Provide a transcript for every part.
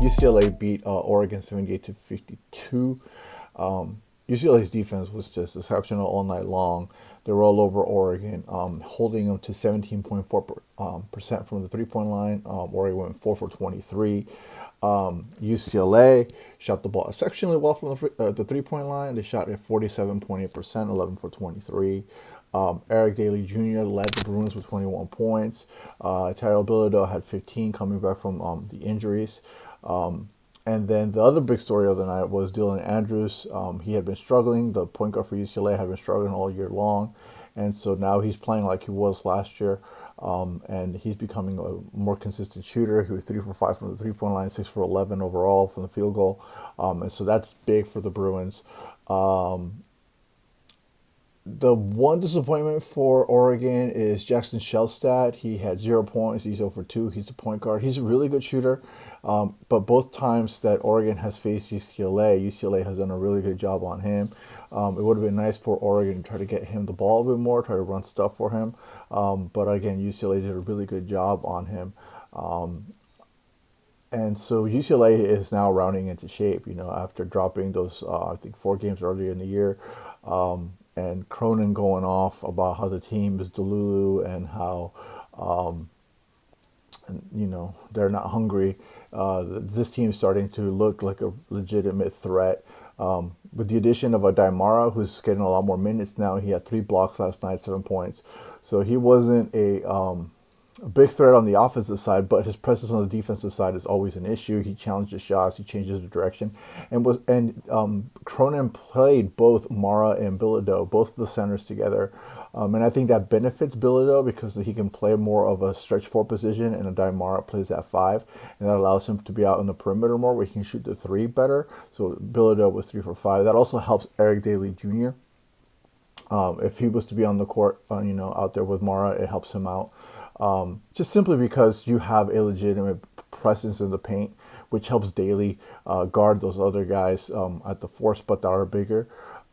UCLA beat Oregon 78-52. UCLA's defense was just exceptional all night long. They were all over Oregon, holding them to 17.4% from the 3-point line. Oregon went 4 for 23. UCLA shot the ball exceptionally well from the 3-point line. They shot at 47.8%, 11 for 23. Eric Daly Jr. led the Bruins with 21 points. Tyrell Bilodeau had 15 coming back from the injuries. And then the other big story of the night was Dylan Andrews. He had been struggling. The point guard for UCLA had been struggling all year long. And so now he's playing like he was last year. And he's becoming a more consistent shooter. He was 3 for 5 from the 3-point line, 6 for 11 overall from the field goal. And so that's big for the Bruins. The one disappointment for Oregon is Jackson Shellstat. He had 0 points. He's 0 for 2. He's a point guard. He's a really good shooter. But both times that Oregon has faced UCLA has done a really good job on him. It would have been nice for Oregon to try to get him the ball a bit more, try to run stuff for him. But again, UCLA did a really good job on him. And so UCLA is now rounding into shape, after dropping those, I think, 4 games earlier in the year. And Cronin going off about how the team is delulu and how, they're not hungry. This team is starting to look like a legitimate threat. With the addition of a Daimara, who's getting a lot more minutes now, he had 3 blocks last night, 7 points. So he wasn't a big threat on the offensive side, but his presence on the defensive side is always an issue. He challenges shots, he changes the direction, and Cronin played both Mara and Bilodeau, both of the centers together, and I think that benefits Bilodeau because he can play more of a stretch 4 position, and a Mara plays at 5, and that allows him to be out in the perimeter more, where he can shoot the 3 better. So Bilodeau was 3 for 5. That also helps Eric Daly Jr. If he was to be on the court, out there with Mara, it helps him out. Just simply because you have a legitimate presence in the paint, which helps Daly guard those other guys at the 4 spot that are bigger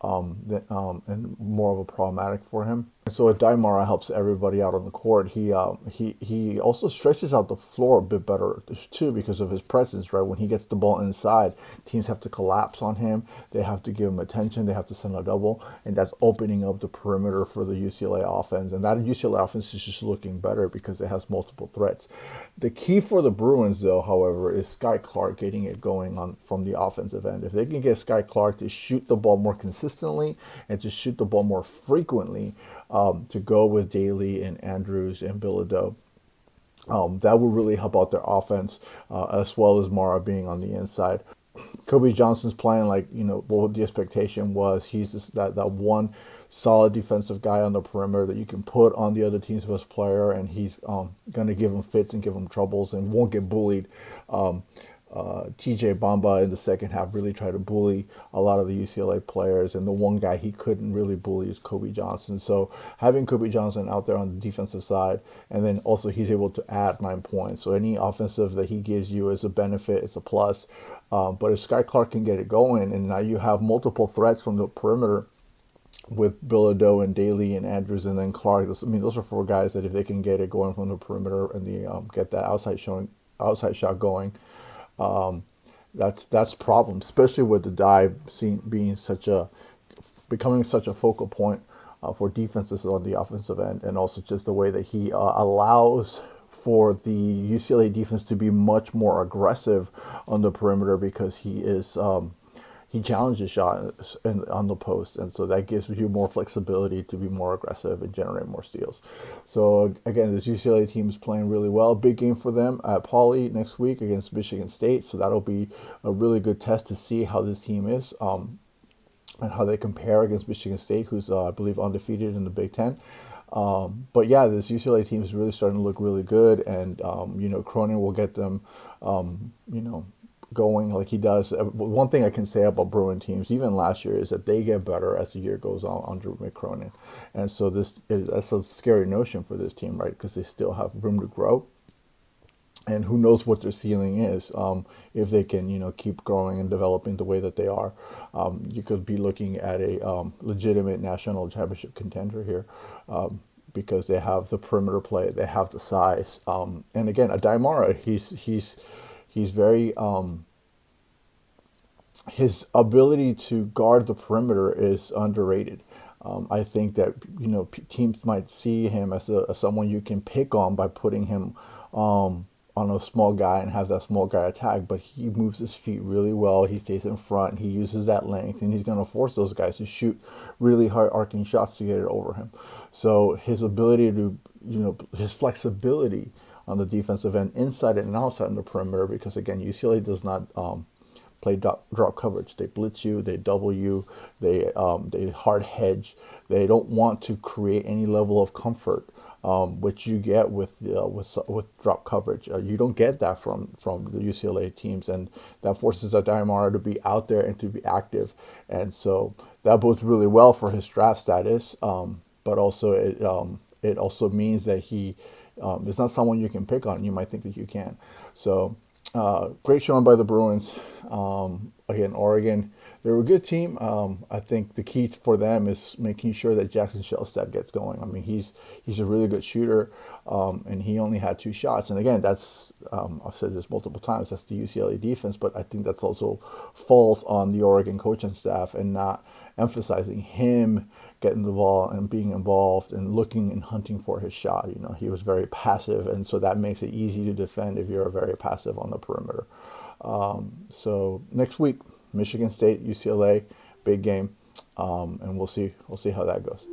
and more of a problematic for him. And so Daimara helps everybody out on the court. He also stretches out the floor a bit better too because of his presence, right? When he gets the ball inside, teams have to collapse on him. They have to give him attention. They have to send a double, and that's opening up the perimeter for the UCLA offense. And that UCLA offense is just looking better because it has multiple threats. The key for the Bruins, though, however, is Sky Clark getting it going on from the offensive end. If they can get Sky Clark to shoot the ball more consistently and to shoot the ball more frequently, to go with Daly and Andrews and Bilodeau, that would really help out their offense, as well as Mara being on the inside. Kobe Johnson's playing like, what the expectation was. He's just that one solid defensive guy on the perimeter that you can put on the other team's best player, and he's going to give him fits and give him troubles and won't get bullied. TJ Bamba in the second half really tried to bully a lot of the UCLA players, and the one guy he couldn't really bully is Kobe Johnson. So having Kobe Johnson out there on the defensive side, and then also he's able to add 9 points. So any offensive that he gives you is a benefit, it's a plus. But if Sky Clark can get it going, and now you have multiple threats from the perimeter with Bilodeau and Daly and Andrews and then Clark. Those are 4 guys that if they can get it going from the perimeter and get that outside shot going, that's problem, especially with the dive becoming such a focal point for defenses on the offensive end, and also just the way that he allows for the UCLA defense to be much more aggressive on the perimeter because he challenges shots on the post, and so that gives you more flexibility to be more aggressive and generate more steals. So again, this UCLA team is playing really well. Big game for them at Pauley next week against Michigan State, so that'll be a really good test to see how this team is and how they compare against Michigan State, who's I believe undefeated in the Big Ten. But yeah, this UCLA team is really starting to look really good, and Cronin will get them, going like he does. One thing I can say about Bruin teams, even last year, is that they get better as the year goes on under Mick Cronin. And so that's a scary notion for this team, right? Because they still have room to grow. And who knows what their ceiling is if they can, keep growing and developing the way that they are. You could be looking at a legitimate national championship contender here because they have the perimeter play, they have the size. And again, a Daimara, He's very his ability to guard the perimeter is underrated. I think that teams might see him as someone you can pick on by putting him on a small guy and have that small guy attack. But he moves his feet really well. He stays in front. He uses that length, and he's going to force those guys to shoot really hard arcing shots to get it over him. So his ability to, his flexibility on the defensive end, inside and outside on the perimeter, because again, UCLA does not play drop coverage. They blitz you, they double you, they hard hedge. They don't want to create any level of comfort, which you get with drop coverage. You don't get that from the UCLA teams, and that forces Adayamara to be out there and to be active. And so that bodes really well for his draft status. But also it also means that he is not someone you can pick on. You might think that you can. So great showing by the Bruins. Again, Oregon, they're a good team. I think the key for them is making sure that Jackson Shellstad gets going. I mean, he's a really good shooter, and he only had 2 shots. And again, that's I've said this multiple times. That's the UCLA defense, but I think that's also falls on the Oregon coaching staff and not emphasizing him getting the ball and being involved and looking and hunting for his shot. He was very passive, and so that makes it easy to defend if you're very passive on the perimeter. So next week, Michigan State, UCLA, big game, and we'll see how that goes.